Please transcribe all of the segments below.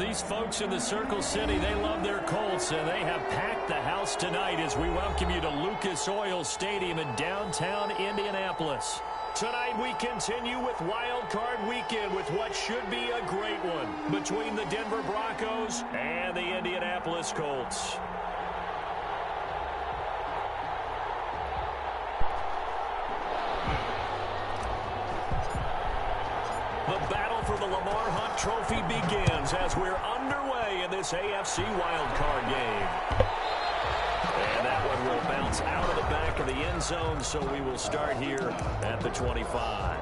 These folks in the Circle City, they love their Colts, and they have packed the house tonight as we welcome you to Lucas Oil Stadium in downtown Indianapolis. Tonight we continue with Wild Card Weekend with what should be a great one between the Denver Broncos and the Indianapolis Colts. The battle for the Lamar Hunt Trophy begins as we're underway in this AFC wildcard game. And that one will bounce out of the back of the end zone, so we will start here at the 25.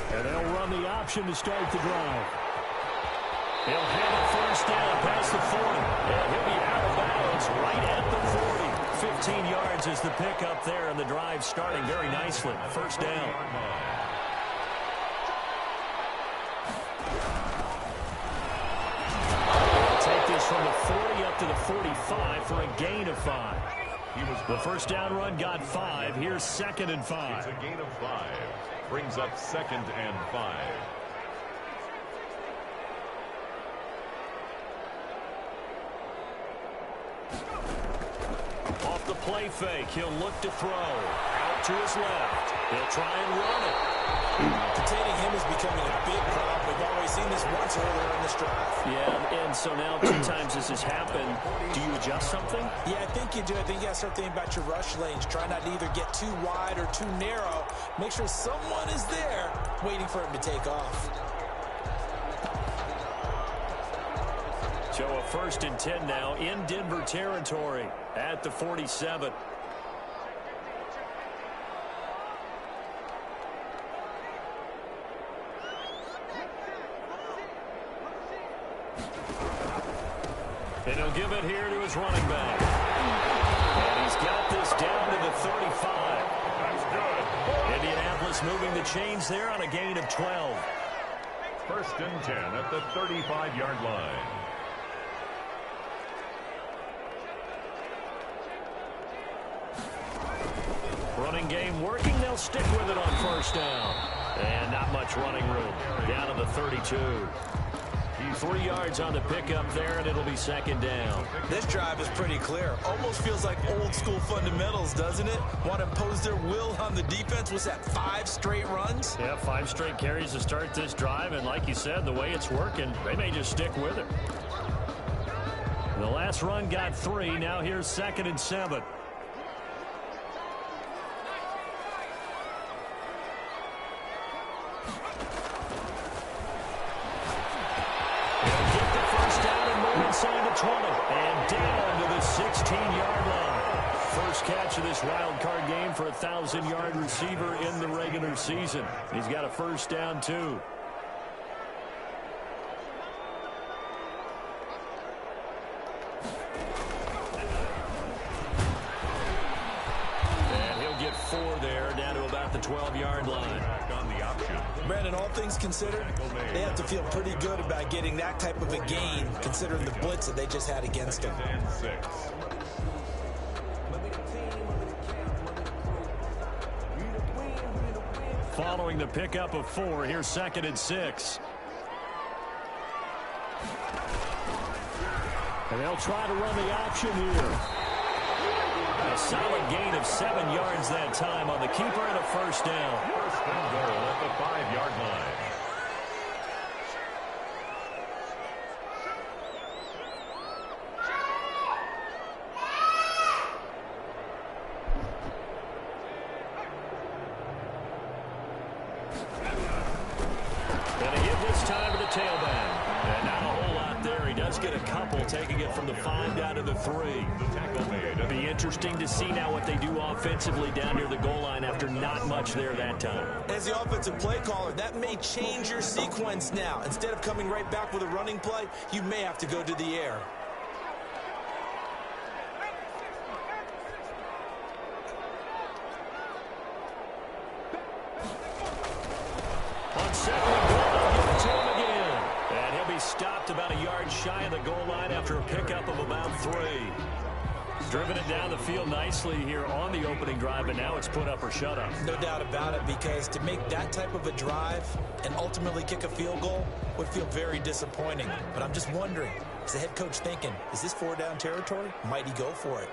And they'll run the option to start the drive. He'll have a first down past the 40. And he'll be out of bounds right at the 40. 15 yards is the pickup there, and the drive starting very nicely. First down. They'll take this from the 40 up to the 45 for a gain of 5. The first down run got 5. Here's 2nd and 5. It's a gain of 5. Brings up 2nd and 5. Off the play fake, he'll look to throw. Out to his left. He'll try and run it. Containing him is becoming a big problem. We've always seen this once earlier in this drive. Yeah, and so now 2 times this has happened. Do you adjust something? Yeah, I think you do. I think you got to start thinking about your rush lanes. Try not to either get too wide or too narrow. Make sure someone is there waiting for him to take off. So a 1st and 10 now in Denver territory at the 47. And he'll give it here to his running back. And he's got this down to the 35. That's good. Indianapolis moving the chains there on a gain of 12. 1st and 10 at the 35-yard line. Running game working. They'll stick with it on 1st down. And not much running room. Down to the 32. 3 yards on the pickup there, and it'll be 2nd down. This drive is pretty clear. Almost feels like old school fundamentals, doesn't it? Want to impose their will on the defense. Was that 5 straight runs? Yeah, 5 straight carries to start this drive, and like you said, the way it's working, they may just stick with it. The last run got 3. Now here's 2nd and 7. Inside the 20 and down to the 16-yard line. First catch of this wild card game for a 1,000-yard receiver in the regular season. He's got a first down, too. And he'll get 4 there, down to about the 12-yard line. Brandon, all things considered, they have to feel pretty good about getting that type of a gain, considering the blitz that they just had against them. Following the pickup of 4, here's 2nd and 6. And they'll try to run the option here. A solid gain of 7 yards that time on the keeper and a first down. 1st and goal at the 5-yard line. And a hit this time to the tailback. And not a whole lot there. He does get a couple. taking it from the 5 down to the 3. The tackle made. It'll be interesting to see now what they do offensively down near the goal line after not much there that time. As the offensive play caller, that may change your sequence now. Instead of coming right back with a running play, you may have to go to the air. On second and goal, they'll give it to him again. And he'll be stopped about a yard shy of the goal line after a pickup of about 3. Driven it down the field nicely here on the opening drive, but now it's put up or shut up. No doubt about it, because to make that type of a drive and ultimately kick a field goal would feel very disappointing. But I'm just wondering, is the head coach thinking, is this 4-down territory? Might he go for it?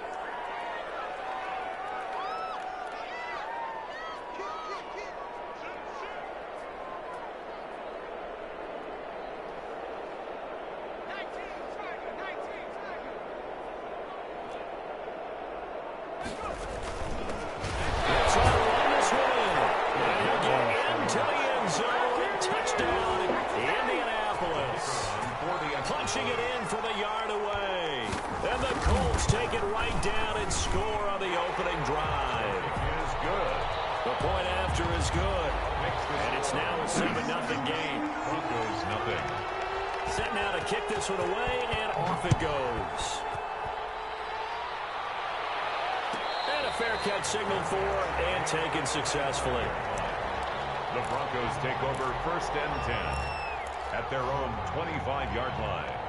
Punching it in from a yard away. And the Colts take it right down and score on the opening drive. Is good. The point after is good. And it's now a 7-0 game. Broncos nothing. Set now to kick this one away, and off it goes. And a fair catch signaled for and taken successfully. The Broncos take over 1st and 10 at their own 25-yard line.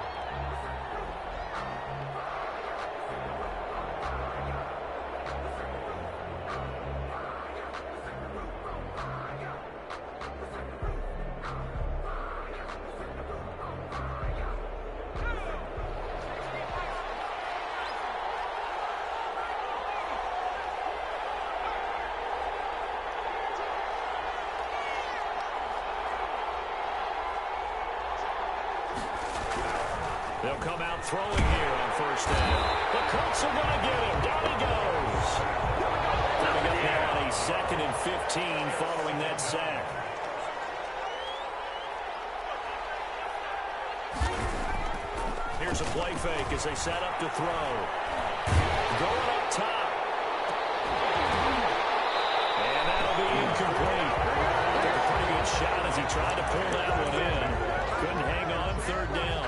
They'll come out throwing here on 1st down. The Colts are going to get him. Down he goes. Coming up now on a 2nd and 15 following that sack. Here's a play fake as they set up to throw. Going up top. And that'll be incomplete. Took a pretty good shot as he tried to pull that one in. Couldn't hang on 3rd down.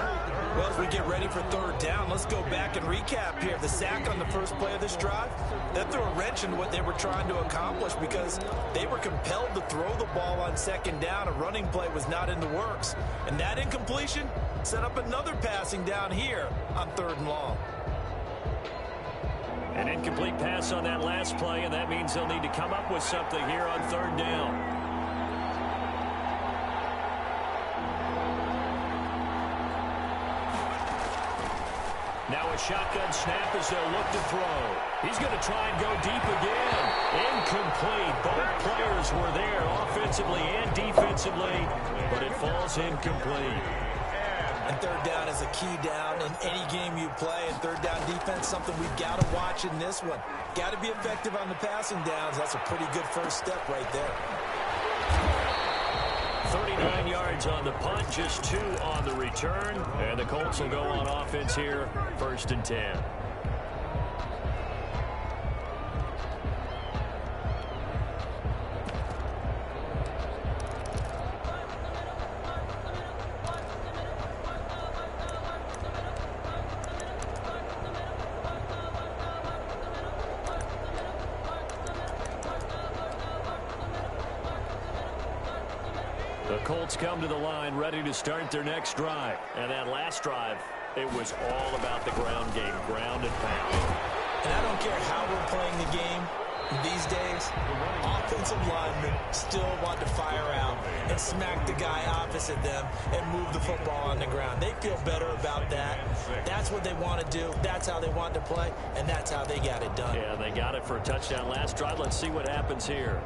Well, as we get ready for 3rd down, let's go back and recap here. The sack on the first play of this drive, that threw a wrench into what they were trying to accomplish because they were compelled to throw the ball on 2nd down. A running play was not in the works. And that incompletion set up another passing down here on 3rd and long. An incomplete pass on that last play, and that means they'll need to come up with something here on 3rd down. Now a shotgun snap as they'll look to throw. He's going to try and go deep again. Incomplete. Both players were there offensively and defensively, but it falls incomplete. And 3rd down is a key down in any game you play. And 3rd down defense, something we've got to watch in this one. Got to be effective on the passing downs. That's a pretty good first step right there. 39 yards on the punt, just 2 on the return. And the Colts will go on offense here, 1st and 10. The Colts come to the line ready to start their next drive. And that last drive, it was all about the ground game, ground and pound. And I don't care how we're playing the game these days, offensive linemen still want to fire out and smack the guy opposite them and move the football on the ground. They feel better about that. That's what they want to do. That's how they want to play, and that's how they got it done. Yeah, they got it for a touchdown last drive. Let's see what happens here.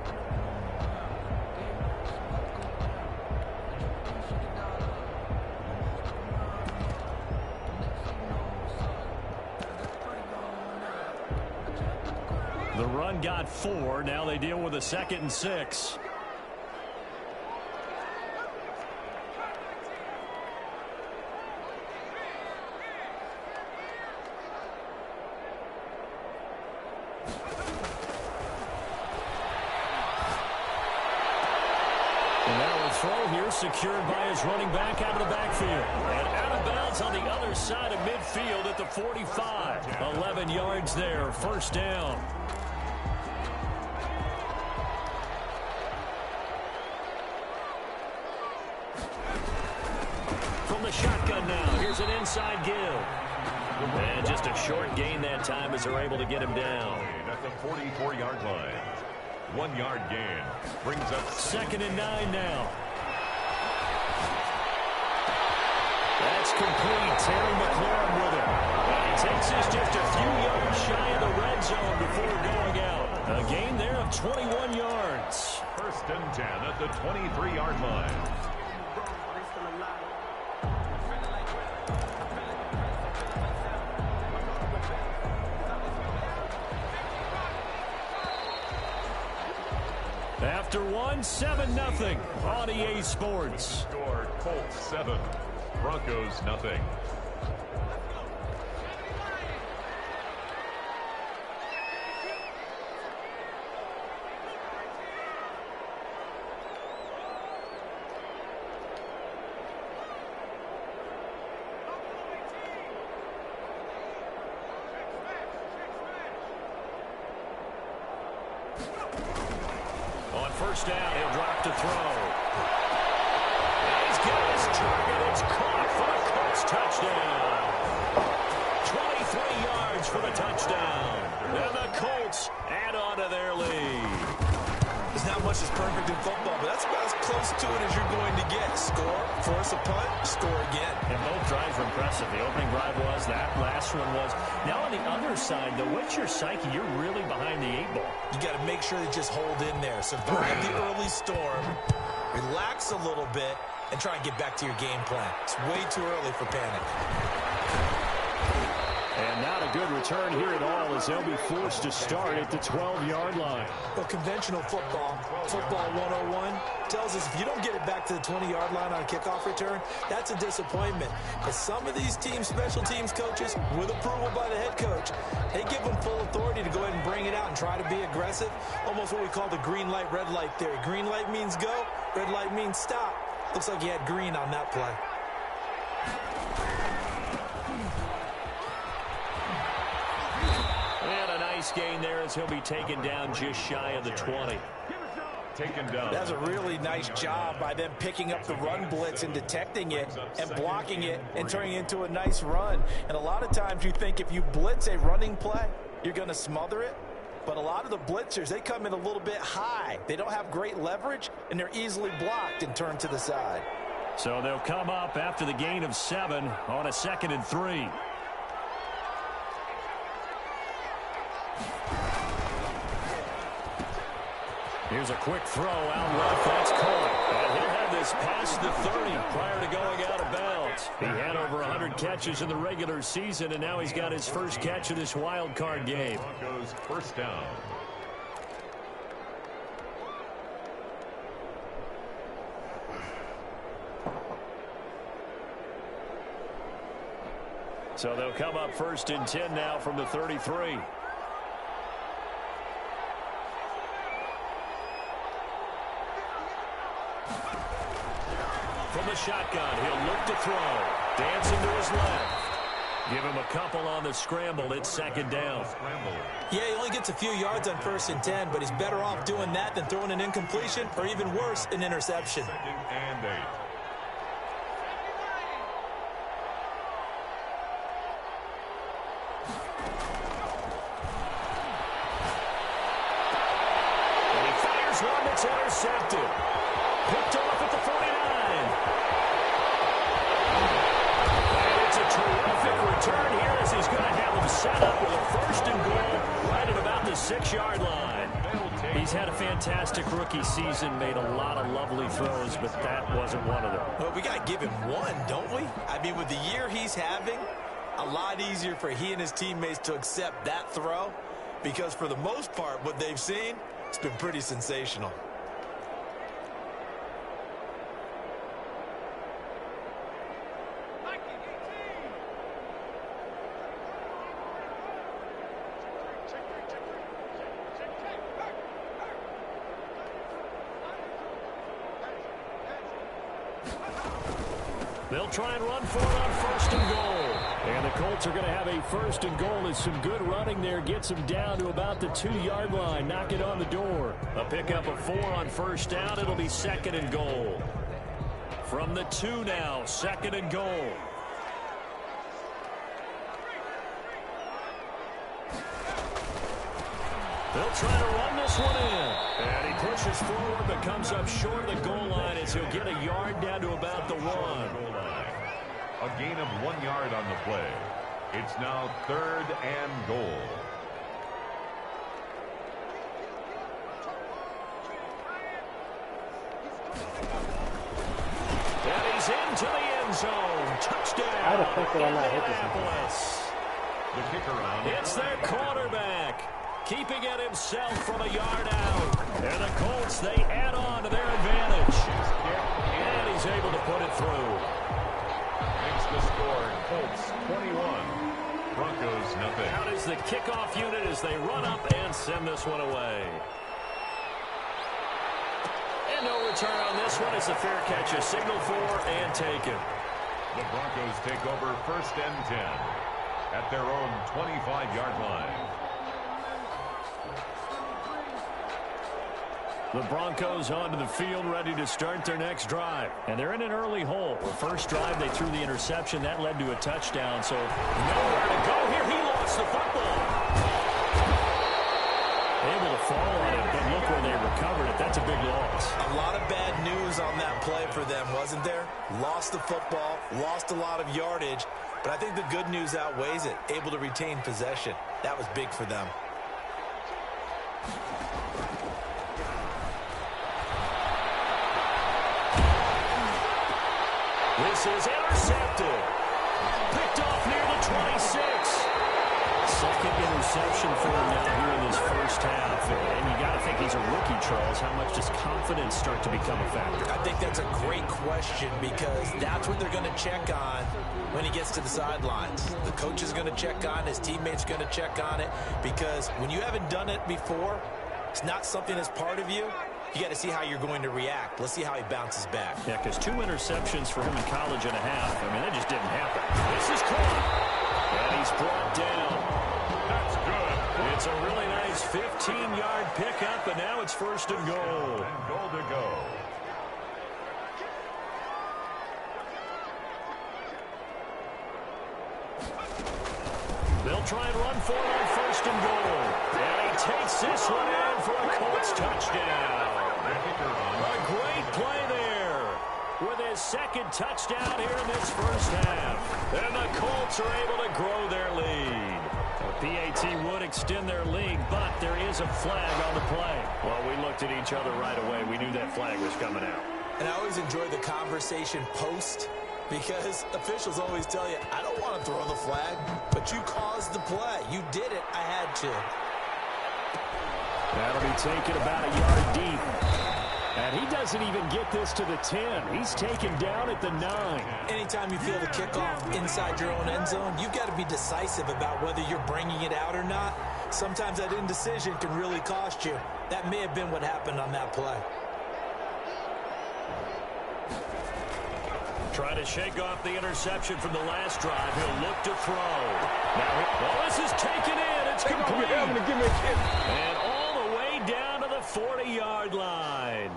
The run got 4. Now they deal with a 2nd and 6. ball secured by his running back out of the backfield. And out of bounds on the other side of midfield at the 45. 11 yards there, first down. From the shotgun now, here's an inside give. And just a short gain that time as they're able to get him down. At the 44-yard line. 1 yard gain. Brings up second and 9 now. That's complete. Terry McLaurin with it. And he takes us just a few yards shy of the red zone before going out. A gain there of 21 yards. First and 10 at the 23-yard line. After one, 7-0 on EA Sports. Score, Colts 7, Broncos nothing. First down, he'll drop to throw. He's got his target. It's caught for the Colts touchdown. 23 yards for the touchdown. And the Colts add on to their lead. There's not much that's perfect in football, but that's about as close to it as you're going to get. Score, force a punt, score again. And both drives were impressive. The opening drive was, that last one was. Now on the other side, though, what's your psyche? You're really behind the 8 ball. You got to make sure to just hold in there. Survive the early storm, relax a little bit, and try and get back to your game plan. It's way too early for panic. And not a good return here at all as they'll be forced to start at the 12-yard line. Well, conventional football 101, tells us if you don't get it back to the 20-yard line on a kickoff return, that's a disappointment. But some of these teams, special teams coaches, with approval by the head coach, they give them full authority to go ahead and bring it out and try to be aggressive. Almost what we call the green light, red light theory. Green light means go, red light means stop. Looks like he had green on that play. Gain there as he'll be taken down just shy of the 20. Taken down. That's a really nice job by them picking up the run blitz and detecting it and blocking it and turning it into a nice run. And a lot of times you think if you blitz a running play, you're going to smother it. But a lot of the blitzers, they come in a little bit high. They don't have great leverage, and they're easily blocked and turned to the side. So they'll come up after the gain of 7 on a 2nd and 3. Here's a quick throw out left. That's caught. And he'll have this past the 30 prior to going out of bounds. He had over 100 catches in the regular season, and now he's got his first catch of this wild card game. Broncos first down. So they'll come up 1st and 10 now from the 33. From the shotgun, he'll look to throw. Dancing to his left. Give him a couple on the scramble. It's 2nd down. Yeah, he only gets a few yards on 1st and 10, but he's better off doing that than throwing an incompletion or even worse, an interception. 2nd and 8. And he fires one that's intercepted. Picked off at the 49. Terrific return here as he's going to have him set up with a 1st and goal right at about the 6-yard line. He's had a fantastic rookie season, made a lot of lovely throws, but that wasn't one of them. Well, we got to give him one, don't we? I mean, with the year he's having, a lot easier for he and his teammates to accept that throw because for the most part, what they've seen, it's been pretty sensational. They'll try and run for it on first and goal. And the Colts are going to have a first and goal as some good running there gets them down to about the 2-yard line. Knock it on the door. A pickup of 4 on first down. It'll be second and goal. From the 2 now, second and goal. They'll try to run this one in. And he pushes forward but comes up short of the goal line as he'll get a yard down to about the 1. A gain of 1 yard on the play. It's now third and goal. And he's into the end zone. Touchdown. I'd have picked it on that hit this The kicker on. It's their quarterback, keeping it himself from a yard out. And the Colts, they add on to their advantage. And he's able to put it through. Makes the score. Colts 21. Broncos nothing. Out is the kickoff unit as they run up and send this one away. And no return on this one. It's a fair catch, a signal for and taken. The Broncos take over first and 10 at their own 25-yard line. The Broncos onto the field, ready to start their next drive. And they're in an early hole. The first drive, they threw the interception. That led to a touchdown, so nowhere to go here. He lost the football. Able to fall on it, but look where they recovered it. That's a big loss. A lot of bad news on that play for them, wasn't there? Lost the football, lost a lot of yardage, but I think the good news outweighs it. Able to retain possession. That was big for them. This is intercepted. Picked off near the 26. Second interception for him now here in this first half. And you got to think he's a rookie, Charles. How much does confidence start to become a factor? I think that's a great question because that's what they're going to check on when he gets to the sidelines. The coach is going to check on, his teammates going to check on it, because when you haven't done it before, it's not something that's part of you. You got to see how you're going to react. Let's see how he bounces back. Yeah, because 2 interceptions for him in college and a half. I mean, that just didn't happen. This is caught. And he's brought down. That's good. It's a really nice 15-yard pickup, and now it's first and goal. And goal to go. They'll try and run for it on first and goal. And he takes this one in for a Colts touchdown. A great play there with his second touchdown here in this first half. And the Colts are able to grow their lead. The PAT would extend their lead, but there is a flag on the play. Well, we looked at each other right away. We knew that flag was coming out. And I always enjoy the conversation post, because officials always tell you, I don't want to throw the flag, but you caused the play. You did it. I had to. That'll be taken about a yard deep. And he doesn't even get this to the 10. He's taken down at the 9. Anytime you feel the kickoff inside your own end zone, you've got to be decisive about whether you're bringing it out or not. Sometimes that indecision can really cost you. That may have been what happened on that play. Trying to shake off the interception from the last drive. He'll look to throw. Now, this is taken in. It's complete. And all the way down to the 40-yard line.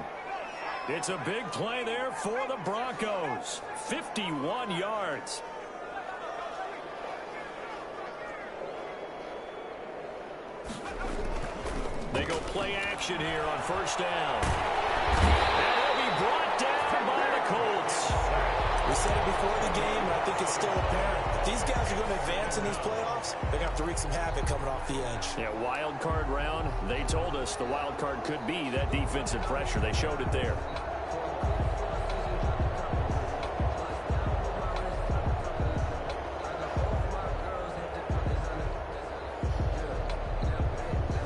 It's a big play there for the Broncos. 51 yards. They go play action here on first down. And he'll be brought down by the Colts. We said it before the game, and I think it's still apparent. If these guys are going to advance in these playoffs, they're going to have to wreak some havoc coming off the edge. Yeah, wild card round. They told us the wild card could be that defensive pressure. They showed it there.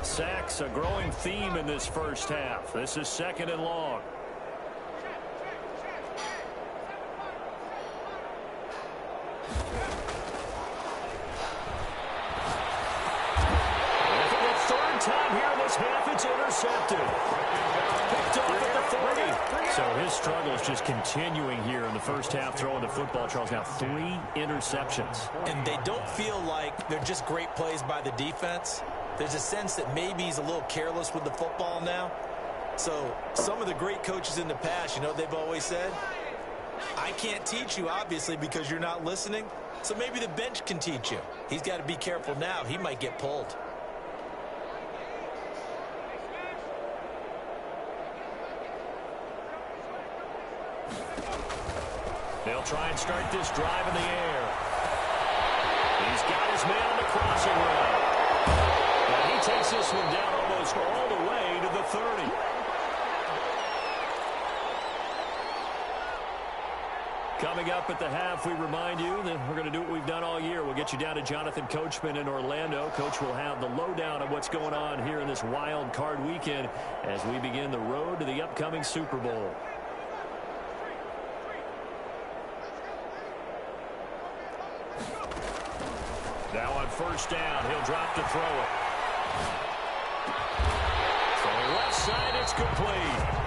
Sacks, a growing theme in this first half. This is second and long. time here in this half, it's intercepted. Picked off at the 40. So his struggles just continuing here in the first half throwing the football. Charles, now 3 interceptions. And they don't feel like they're just great plays by the defense. There's a sense that maybe he's a little careless with the football now. So some of the great coaches in the past, you know, they've always said, I can't teach you, obviously, because you're not listening. So maybe the bench can teach you. He's got to be careful now. He might get pulled. They'll try and start this drive in the air. He's got his man on the crossing route. And he takes this one down almost all the way to the 30. Coming up at the half, we remind you that we're going to do what we've done all year. We'll get you down to Jonathan Coachman in Orlando. Coach will have the lowdown of what's going on here in this wild card weekend as we begin the road to the upcoming Super Bowl. Now on first down, he'll drop to throw it. From the left side, it's complete.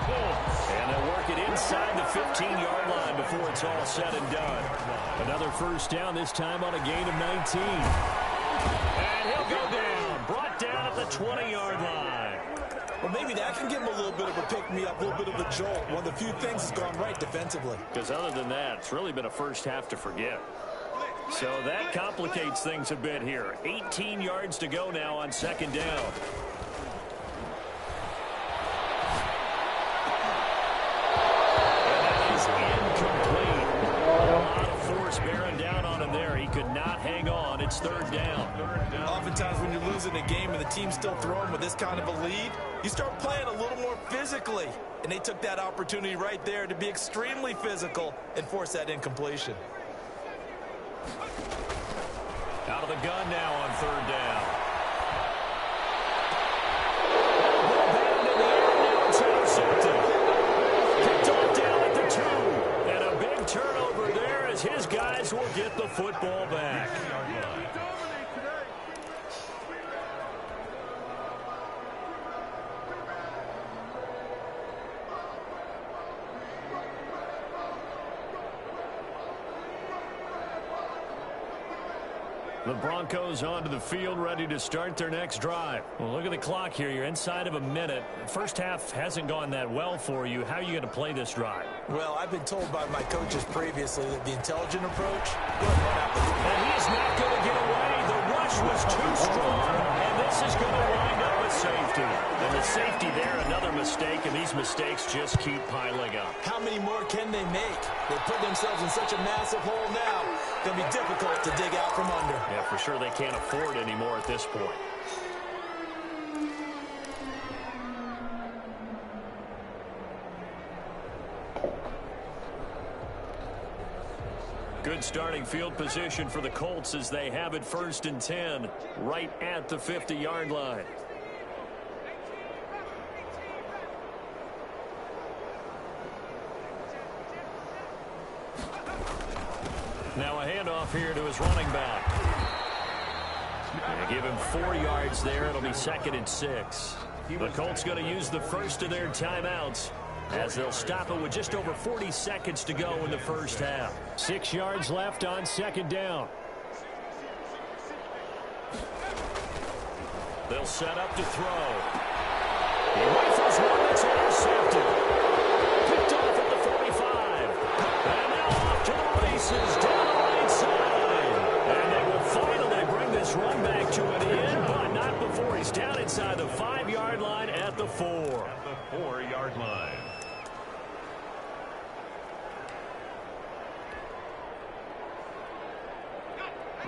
And they'll work it inside the 15-yard line before it's all said and done. Another first down, this time on a gain of 19. And he'll go down. Brought down at the 20-yard line. Well, maybe that can give him a little bit of a pick-me-up, a little bit of a jolt. One of the few things that's gone right defensively. Because other than that, it's really been a first half to forget. So that complicates things a bit here. 18 yards to go now on second down. Bearing down on him there. He could not hang on. It's third down. Oftentimes when you're losing a game and the team's still throwing with this kind of a lead, you start playing a little more physically. And they took that opportunity right there to be extremely physical and force that incompletion. Out of the gun now on third down. It's intercepted. Picked off down at the 2. And a big turnover there as his guys will get the football back. The Broncos onto the field, ready to start their next drive. Well, look at the clock here. You're inside of a minute. First half hasn't gone that well for you. How are you going to play this drive? Well, I've been told by my coaches previously that the intelligent approach, go ahead and run out the hoop. And he's not going to get away. The rush was too strong, and this is going to wind up with safety. And the safety there, another mistake, and these mistakes just keep piling up. How many more can they make? They put themselves in such a massive hole now. It's going to be difficult to dig out from under. Yeah, for sure they can't afford anymore at this point. Good starting field position for the Colts as they have it 1st and 10 right at the 50-yard line. Now a handoff here to his running back. They give him 4 yards there. It'll be 2nd and 6. The Colts going to use the first of their timeouts as they'll stop it with just over 40 seconds to go in the first half. 6 yards left on 2nd down. They'll set up to throw. He rifles one that's intercepted. Picked off at the 45. And now off to the races down the right side. And they will finally bring this run back to an end, but not before he's down inside the 5-yard line at the 4. At the 4-yard line.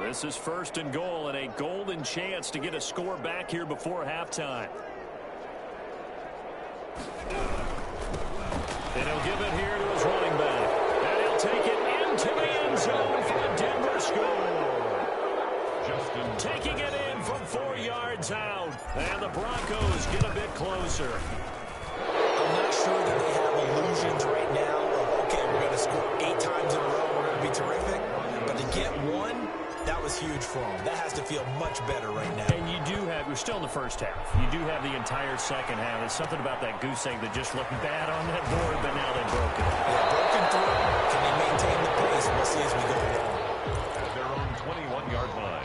This is 1st and goal and a golden chance to get a score back here before halftime. And he'll give it here to his running back. And he'll take it into the end zone for a Denver score. Taking it in from 4 yards out. And the Broncos get a bit closer. I'm not sure that they have illusions right now of, okay, we're going to score 8 times in a row. We're going to be terrific. But to get one, that was huge for them. That has to feel much better right now. And you do have still in the first half. You do have the entire second half. There's something about that goose egg that just looked bad on that board, but now they broke it. Yeah, broken through. Can they maintain the pace? We'll see as we go along. At their own 21-yard line.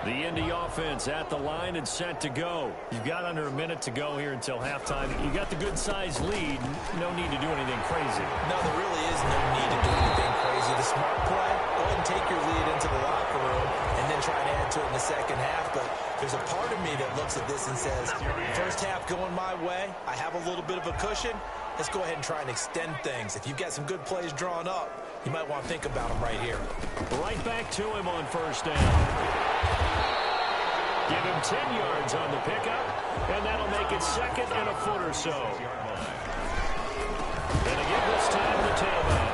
The Indy offense at the line and set to go. You've got under a minute to go here until halftime. You got the good-sized lead. No need to do anything crazy. No, there really is no need to do anything crazy. The smart play, go ahead and take your lead into the locker room and then try to add to it in the second half. But there's a part of me that looks at this and says, first half going my way, I have a little bit of a cushion. Let's go ahead and try and extend things. If you've got some good plays drawn up, you might want to think about them right here. Right back to him on first down. Give him 10 yards on the pickup, and that'll make it second and a foot or so. And again this time the tailback.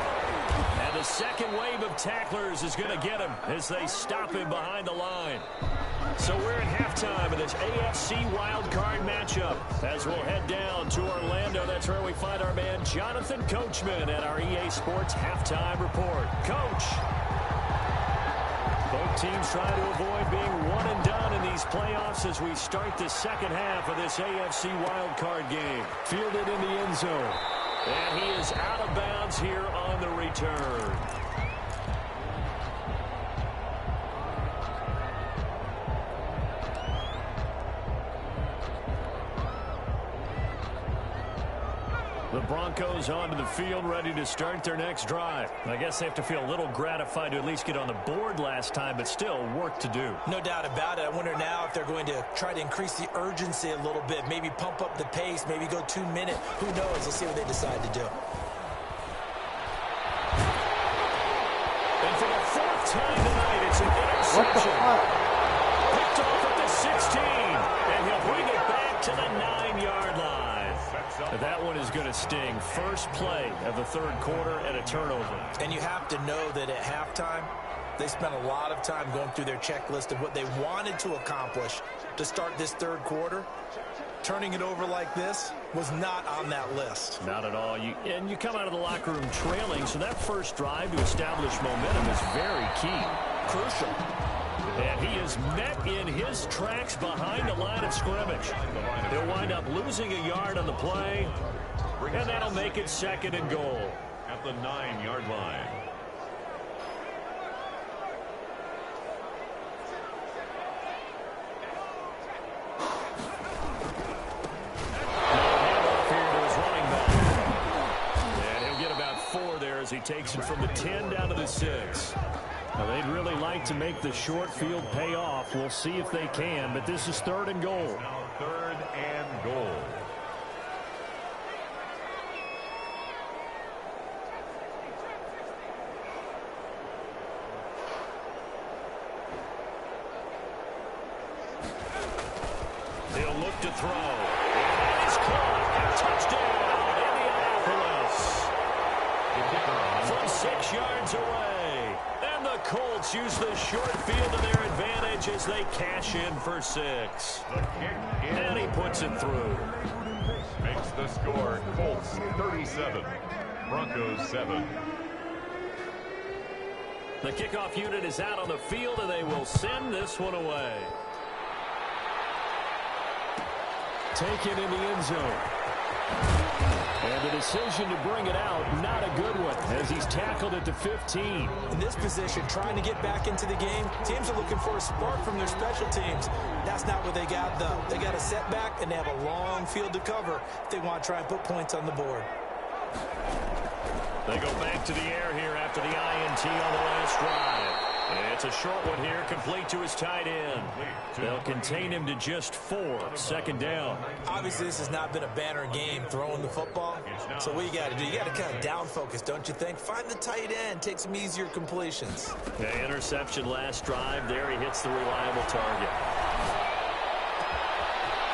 And the second wave of tacklers is going to get him as they stop him behind the line. So we're at halftime of this AFC wildcard matchup as we'll head down to Orlando. That's where we find our man Jonathan Coachman at our EA Sports Halftime Report. Coach. Both teams trying to avoid being one and done in these playoffs as we start the second half of this AFC wildcard game. Fielded in the end zone. And he is out of bounds here on the return. The Broncos onto the field, ready to start their next drive. I guess they have to feel a little gratified to at least get on the board last time, but still work to do. No doubt about it. I wonder now if they're going to try to increase the urgency a little bit, maybe pump up the pace, maybe go 2 minutes. Who knows? Let's see what they decide to do. And for the fourth time tonight, it's an interception. Picked off at the 16, and he'll bring it back to the 9-yard line. That one is going to sting. First play of the third quarter and a turnover. And you have to know that at halftime, they spent a lot of time going through their checklist of what they wanted to accomplish to start this third quarter. Turning it over like this was not on that list. Not at all. And you come out of the locker room trailing, so that first drive to establish momentum is very key. Crucial. And he is met in his tracks behind the line of scrimmage. He'll wind up losing a yard on the play, and that'll make it second and goal. At the 9-yard line. And he'll get about 4 there as he takes it from the 10 down to the 6. Now, they'd really like to make the short field pay off. We'll see if they can, but this is third and goal. Now third and goal. He'll look to throw. And it's caught. Touchdown, Indianapolis. From 6 yards away. And the Colts use the short field to their advantage as they cash in for 6. And he puts it through. Makes the score Colts 37, Broncos 7. The kickoff unit is out on the field, and they will send this one away. Taken in the end zone. And the decision to bring it out, not a good one, as he's tackled at the 15. In this position, trying to get back into the game, teams are looking for a spark from their special teams. That's not what they got, though. They got a setback, and they have a long field to cover if they want to try and put points on the board. They go back to the air here after the INT on the last drive. It's a short one here, complete to his tight end. They'll contain him to just 4, second down. Obviously, this has not been a banner game throwing the football. So what you got to do, you got to kind of down focus, don't you think? Find the tight end, take some easier completions. Okay, interception last drive. There he hits the reliable target.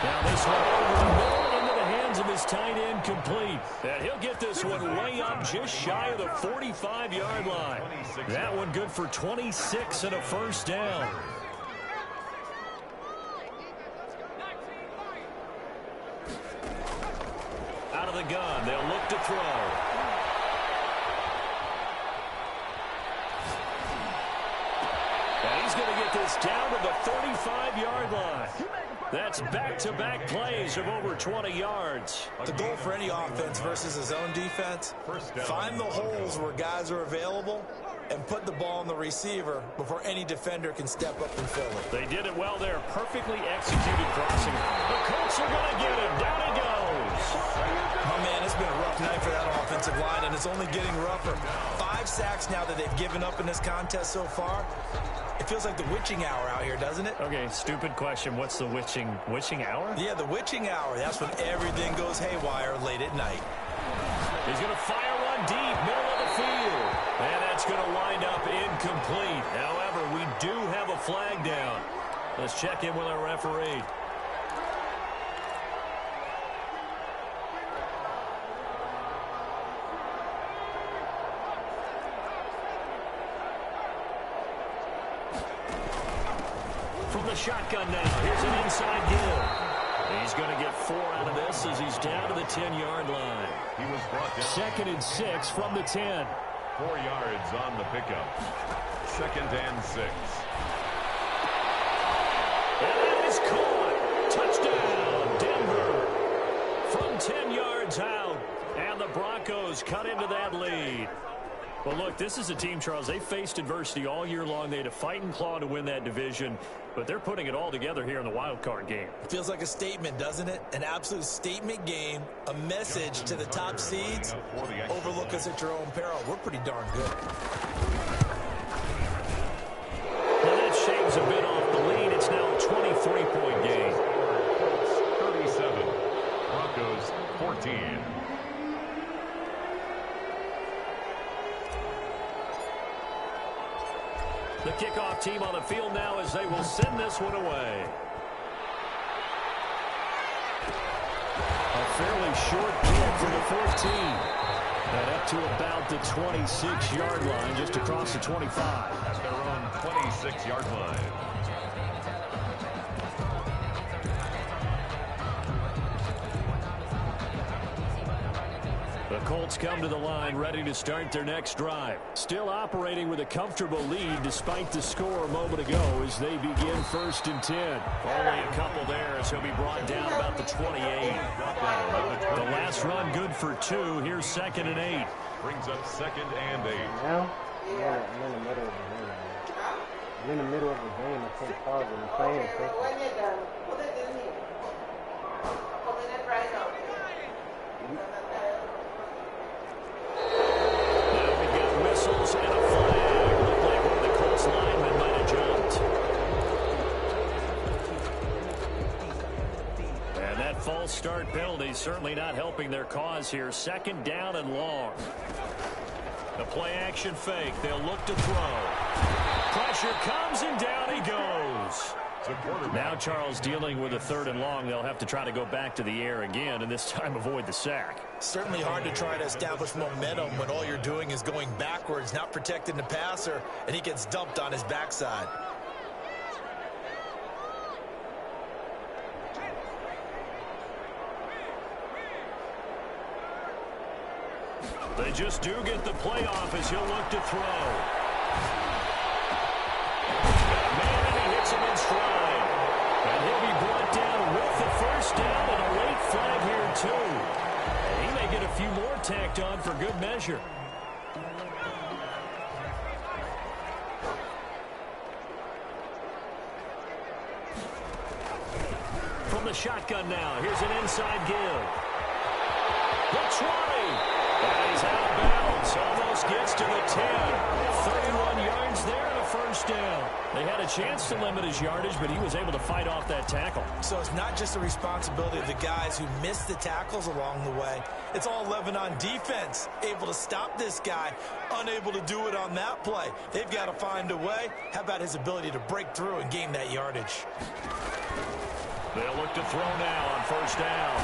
Now this one over the middle into the hands of his tight end, complete. And he'll get this one way up just shy of the 45-yard line. That one good for 26 and a first down. Out of the gun, they'll look to throw. he's going to get this down to the 35-yard line. That's back-to-back plays of over 20 yards. The goal for any offense versus his own defense, find the holes where guys are available and put the ball on the receiver before any defender can step up and fill it. They did it well there. Perfectly executed crossing. The Colts are going to get him. Down he goes. Oh, man, it's been a rough night for that offensive line, and it's only getting rougher. 5 sacks now that they've given up in this contest so far. It feels like the witching hour out here, doesn't it? Okay, stupid question. What's the witching hour? Yeah, the witching hour. That's when everything goes haywire late at night. He's going to fire one deep, middle of the field. And that's going to wind up incomplete. However, we do have a flag down. Let's check in with our referee. From the shotgun now, here's an inside give. He's going to get 4 out of this as he's down to the 10-yard line. He was brought down. 2nd and 6 from the 10. 4 yards on the pickup. 2nd and 6. And that is caught. Touchdown, Denver. From 10 yards out. And the Broncos cut into that lead. Well, look, this is a team, Charles, they faced adversity all year long. They had to fight and claw to win that division, but they're putting it all together here in the wild card game. Feels like a statement, doesn't it? An absolute statement game, a message to the top seeds. Overlook us at your own peril. We're pretty darn good. Well, that shaves a bit off the lead. It's now a 23-point game. 37. Broncos 14. The kickoff team on the field now as they will send this one away. A fairly short kick for the 14. And up to about the 26-yard line, just across the 25. At their own 26-yard line. The Colts come to the line ready to start their next drive. Still operating with a comfortable lead despite the score a moment ago as they begin 1st and 10. Only a couple there as he'll be brought down about the 28. The last run good for 2. Here's 2nd and 8. Brings up 2nd and 8. Now, I'm in the middle of the game. I'm in the middle of the game. I can't pause it. I'm playing it. Whistles and a flag. Looked like one of the Colts linemen might have jumped. And that false start penalty certainly not helping their cause here. 2nd down and long. The play action fake. They'll look to throw. Pressure comes and down he goes. Now Charles dealing with a 3rd and long. They'll have to try to go back to the air again and this time avoid the sack. Certainly hard to try to establish momentum when all you're doing is going backwards, not protecting the passer, and he gets dumped on his backside. They just do get the play off as he'll look to throw. Man, and he hits him in stride. And he'll be brought down with the 1st down and a late flag here, too. And he may get a few more tacked on for good measure. From the shotgun now, here's an inside give. The 20. And he's out of bounds. Almost gets to the 10. 31 yards there and a 1st down. They had a chance to limit his yardage, but he was able to fight off that tackle. So it's not just the responsibility of the guys who missed the tackles along the way. It's all 11 on defense. Able to stop this guy. Unable to do it on that play. They've got to find a way. How about his ability to break through and gain that yardage? They'll look to throw now on 1st down.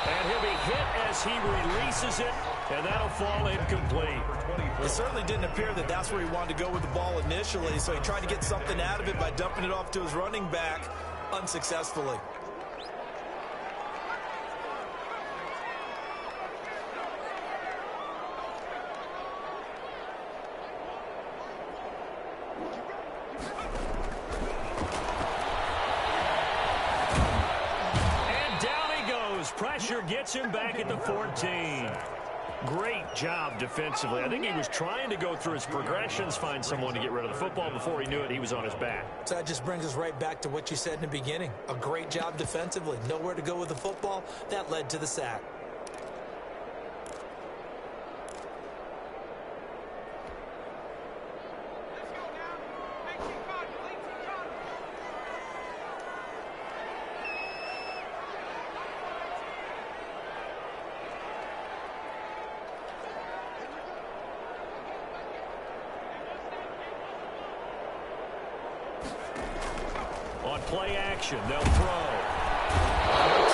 And he'll be hit as he releases it, and that'll fall incomplete. It certainly didn't appear that that's where he wanted to go with the ball initially, so he tried to get something out of it by dumping it off to his running back unsuccessfully. And down he goes. Pressure gets him back at the 14. Great job defensively. I think he was trying to go through his progressions, find someone to get rid of the football. Before he knew it, he was on his back. So that just brings us right back to what you said in the beginning. A great job defensively. Nowhere to go with the football. That led to the sack. On play action, they'll throw.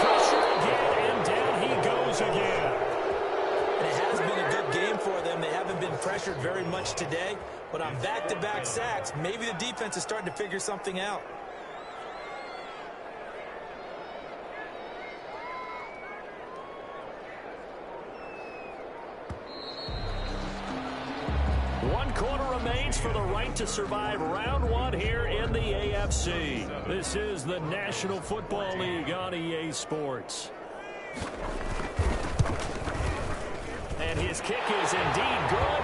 Pressure again, and down he goes again. And it has been a good game for them. They haven't been pressured very much today, but on back-to-back sacks, maybe the defense is starting to figure something out. One quarter remains for the right to survive round one here in the AFC. This is the National Football League on EA Sports. And his kick is indeed good,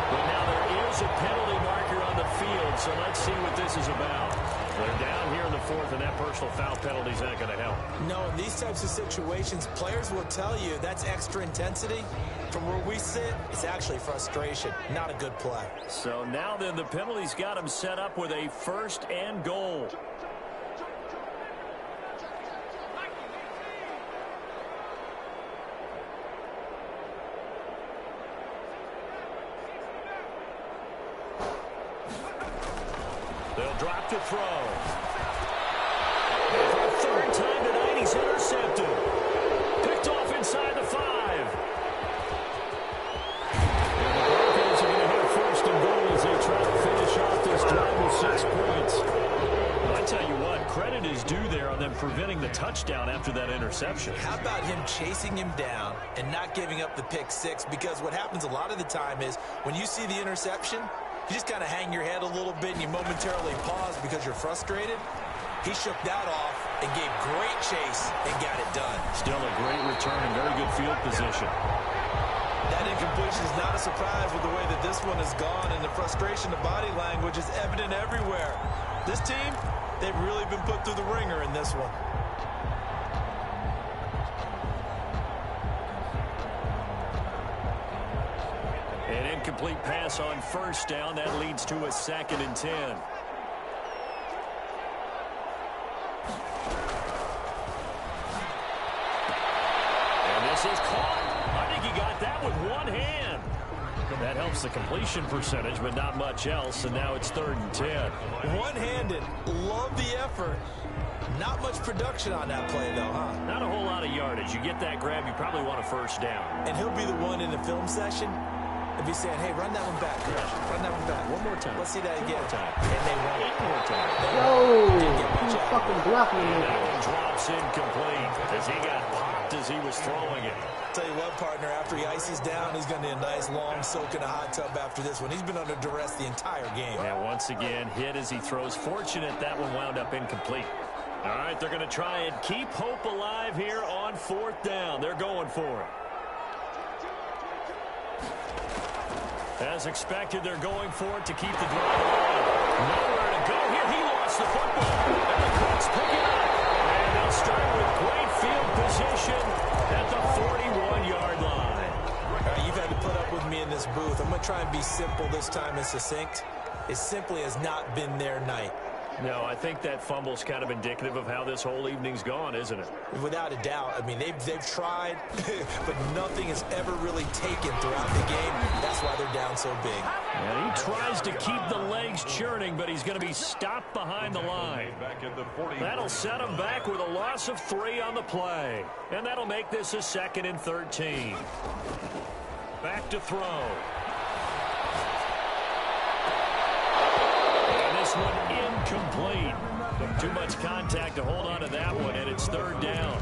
but now there is a penalty marker on the field, so let's see what this is about. They're down here in the fourth, and that personal foul penalty is not going to help. No, in these types of situations, players will tell you that's extra intensity. From where we sit, it's actually frustration, not a good play. So now then, the penalty's got him set up with a 1st and goal. They'll drop to throw. And for the 3rd time tonight, he's intercepted. Picked off inside the 5. I tell you what, credit is due there on them preventing the touchdown after that interception. How about him chasing him down and not giving up the pick 6? Because what happens a lot of the time is when you see the interception, you just kind of hang your head a little bit and you momentarily pause because you're frustrated. He shook that off and gave great chase and got it done. Still a great return and very good field position. That incompletion is not a surprise with the way that this one has gone, and the frustration, the body language is evident everywhere. This team, they've really been put through the ringer in this one. An incomplete pass on 1st down. That leads to a 2nd and 10. And this is caught. I think he got that with one hand. That helps the completion percentage, but not much else, and now it's 3rd and 10. One-handed. Love the effort. Not much production on that play, though, huh? Not a whole lot of yardage. You get that grab, you probably want a 1st down. And he'll be the one in the film session and be saying, hey, run that one back, Coach. Run that one back. One more time. Let's see that again. 1 more time. And they won't. 8 more times. He's fucking blocking me. That one drops incomplete as he got popped as he was throwing it. Tell you what, partner, after he ices down, he's going to need a nice long soak in a hot tub after this one. He's been under duress the entire game. And once again, hit as he throws. Fortunate that one wound up incomplete. All right, they're going to try and keep hope alive here on 4th down. They're going for it. As expected, they're going for it to keep the drive alive. Nowhere to go here. He lost the football. And the Colts pick it up. And they'll start with great field position at the 41-yard line. All right, you've had to put up with me in this booth. I'm going to try and be simple this time and succinct. It simply has not been their night. No, I think that fumble's kind of indicative of how this whole evening's gone, isn't it? Without a doubt. I mean, they've tried, but nothing has ever really taken throughout the game. That's why they're down so big. And he tries to keep the legs churning, but he's going to be stopped behind the line. That'll set him back with a loss of 3 on the play. And that'll make this a 2nd and 13. Back to throw. And this one incomplete. Too much contact to hold on to that one, and it's third down.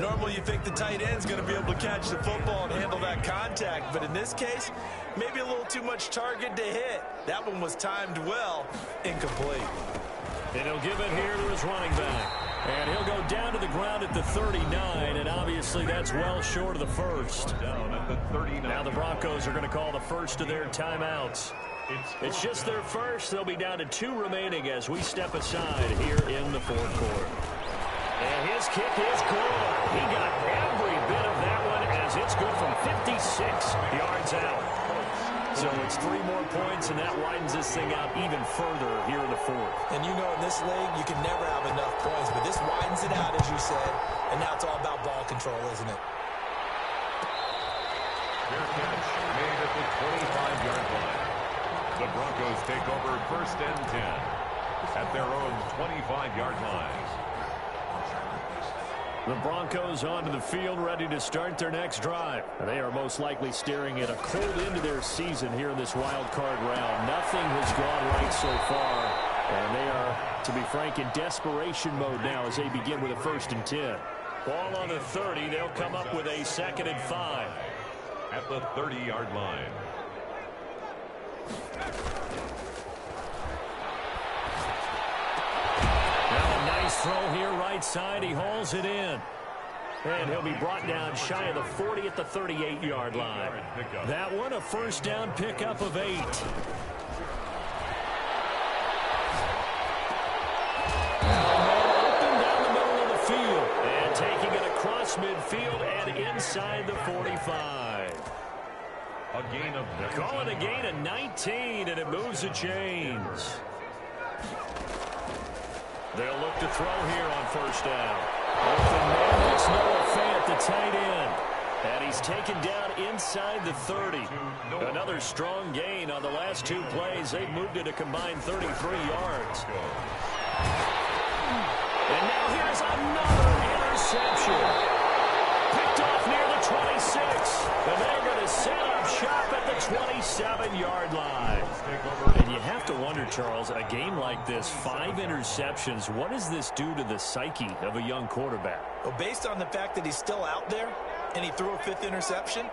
Normally you think the tight end's going to be able to catch the football and handle that contact, but in this case, maybe a little too much target to hit. That one was timed well, incomplete. And he'll give it here to his running back. And he'll go down to the ground at the 39, and obviously that's well short of the first. Down at the 39. Now the Broncos are going to call the first of their timeouts. It's just their first. They'll be down to 2 remaining as we step aside here in the fourth quarter. And his kick is good. He got every bit of that one as it's good from 56 yards out. So it's 3 more points, and that widens this thing out even further here in the fourth. And you know in this league, you can never have enough points, but this widens it out, as you said, and now it's all about ball control, isn't it? Fair catch made at the 25-yard line. The Broncos take over first and 10 at their own 25-yard line. The Broncos onto the field, ready to start their next drive. They are most likely staring at a cold end to their season here in this wild card round. Nothing has gone right so far, and they are, to be frank, in desperation mode now as they begin with a 1st and 10. Ball on the 30. They'll come up with a 2nd and 5. At the 30-yard line. Throw here right side. He hauls it in. And he'll be brought down shy of the 40 at the 38-yard line. That one a first down pickup of 8. Open down the middle of the field. And taking it across midfield and inside the 45. A gain of 19. Call it a gain of 19, and it moves the chains. They'll look to throw here on first down. Open man, it's Noah Fant, the tight end. And he's taken down inside the 30. Another strong gain on the last 2 plays. They've moved it a combined 33 yards. And now here's another interception. Picked off near the 26. And they're going to set up shop at the 27-yard line. And you have to wonder, Charles, a game like this, 5 interceptions, what does this do to the psyche of a young quarterback? Well, based on the fact that he's still out there and he threw a 5th interception,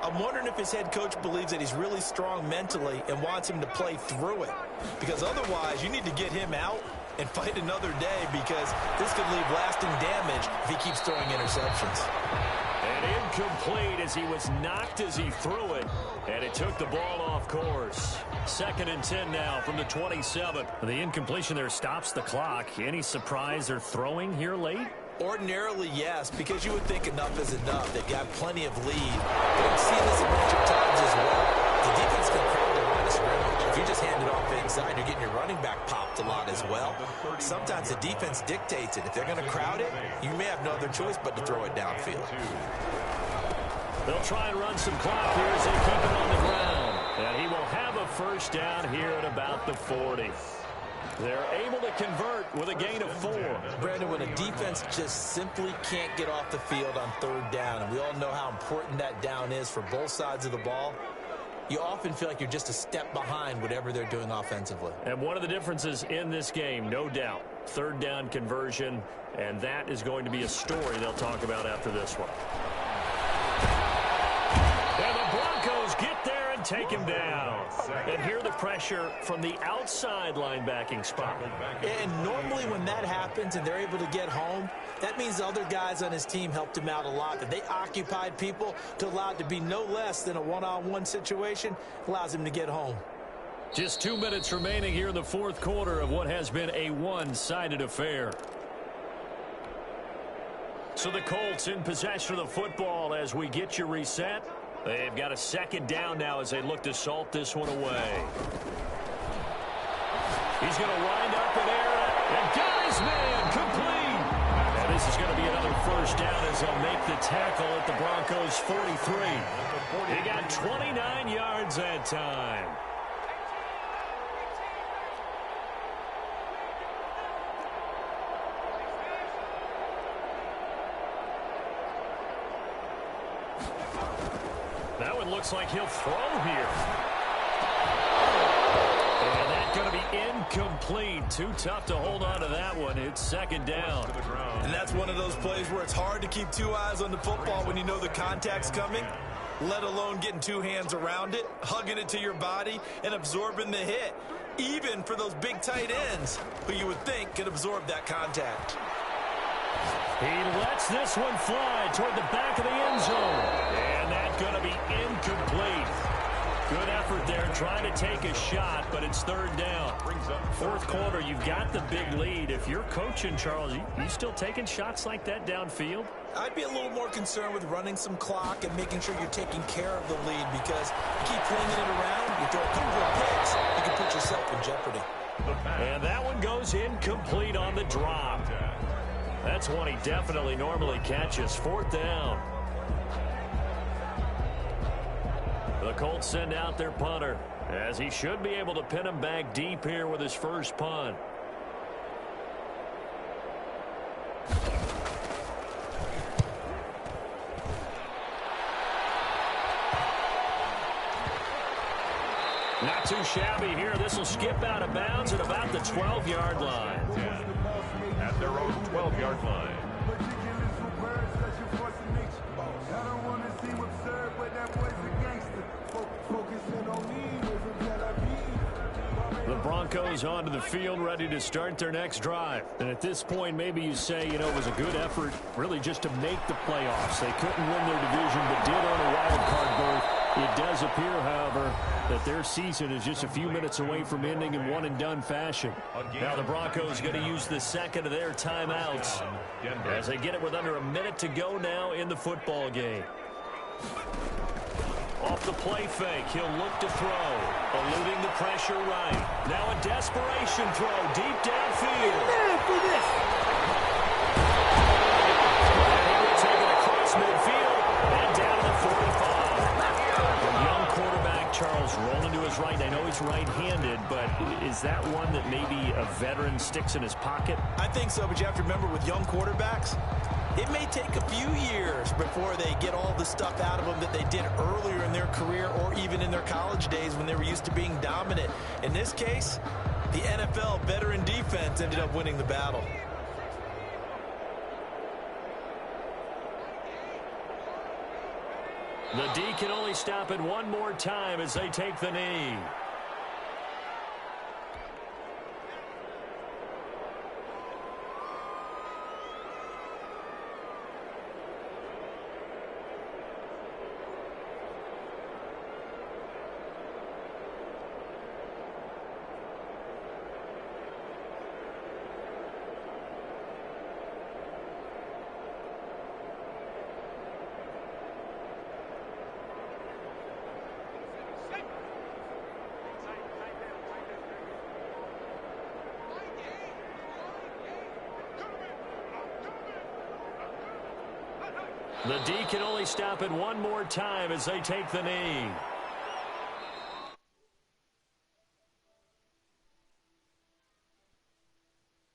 I'm wondering if his head coach believes that he's really strong mentally and wants him to play through it. Because otherwise, you need to get him out and fight another day, because this could leave lasting damage if he keeps throwing interceptions. And incomplete as he was knocked as he threw it, and it took the ball off course. 2nd and 10 now from the 27. The incompletion there stops the clock. Any surprise they're throwing here late? Ordinarily, yes, because you would think enough is enough. They've got plenty of lead. But we've seen this a bunch of times as well. The defense can crowd the line of scrimmage. If you just hand it off inside, you're getting your running back popped a lot as well. Sometimes the defense dictates it. If they're going to crowd it, you may have no other choice but to throw it downfield. They'll try and run some clock here as they keep it on the ground. And he will have a first down here at about the 40. They're able to convert with a gain of 4. Brandon, when a defense just simply can't get off the field on 3rd down, and we all know how important that down is for both sides of the ball, you often feel like you're just a step behind whatever they're doing offensively. And one of the differences in this game, no doubt, 3rd down conversion, and that is going to be a story they'll talk about after this one. And the Broncos get there and take him down. And hear the pressure from the outside linebacking spot. And normally when that happens and they're able to get home, that means the other guys on his team helped him out a lot. That they occupied people to allow it to be no less than a one-on-one situation, allows him to get home. Just 2 minutes remaining here in the fourth quarter of what has been a one-sided affair. So the Colts in possession of the football as we get you reset. They've got a 2nd down now as they look to salt this one away. He's going to wind up in air and got his man complete. And this is going to be another first down as they'll make the tackle at the Broncos 43. He got 29 yards that time. That one looks like he'll throw here. And that's going to be incomplete. Too tough to hold on to that one. It's second down. And that's one of those plays where it's hard to keep two eyes on the football when you know the contact's coming, let alone getting two hands around it, hugging it to your body, and absorbing the hit, even for those big tight ends who you would think could absorb that contact. He lets this one fly toward the back of the end zone. And that's going to be incomplete. Good effort there trying to take a shot, but it's third down. Fourth quarter, you've got the big lead. If you're coaching, Charles, you still taking shots like that downfield? I'd be a little more concerned with running some clock and making sure you're taking care of the lead, because you keep flinging it around, you throw a couple of picks, you can put yourself in jeopardy. And that one goes incomplete on the drop. That's one he definitely normally catches. Fourth down. The Colts send out their punter, as he should be able to pin him back deep here with his first punt. Not too shabby here. This will skip out of bounds at about the 12-yard line. At their own 12-yard line. The Broncos onto the field, ready to start their next drive. And at this point, maybe you say, you know, it was a good effort really just to make the playoffs. They couldn't win their division, but did earn a wild card berth. It does appear, however, that their season is just a few minutes away from ending in one-and-done fashion. Now the Broncos going to use the second of their timeouts as they get it with under a minute to go now in the football game. Off the play fake, he'll look to throw, eluding the pressure right. Now a desperation throw deep downfield. And he will take it across midfield and down to the 45. A young quarterback, Charles, rolling to his right. I know he's right-handed, but is that one that maybe a veteran sticks in his pocket? I think so, but you have to remember with young quarterbacks, it may take a few years before they get all the stuff out of them that they did earlier in their career or even in their college days when they were used to being dominant. In this case, the NFL veteran defense ended up winning the battle. The D can only stop it one more time as they take the knee. The D can only stop it one more time as they take the knee.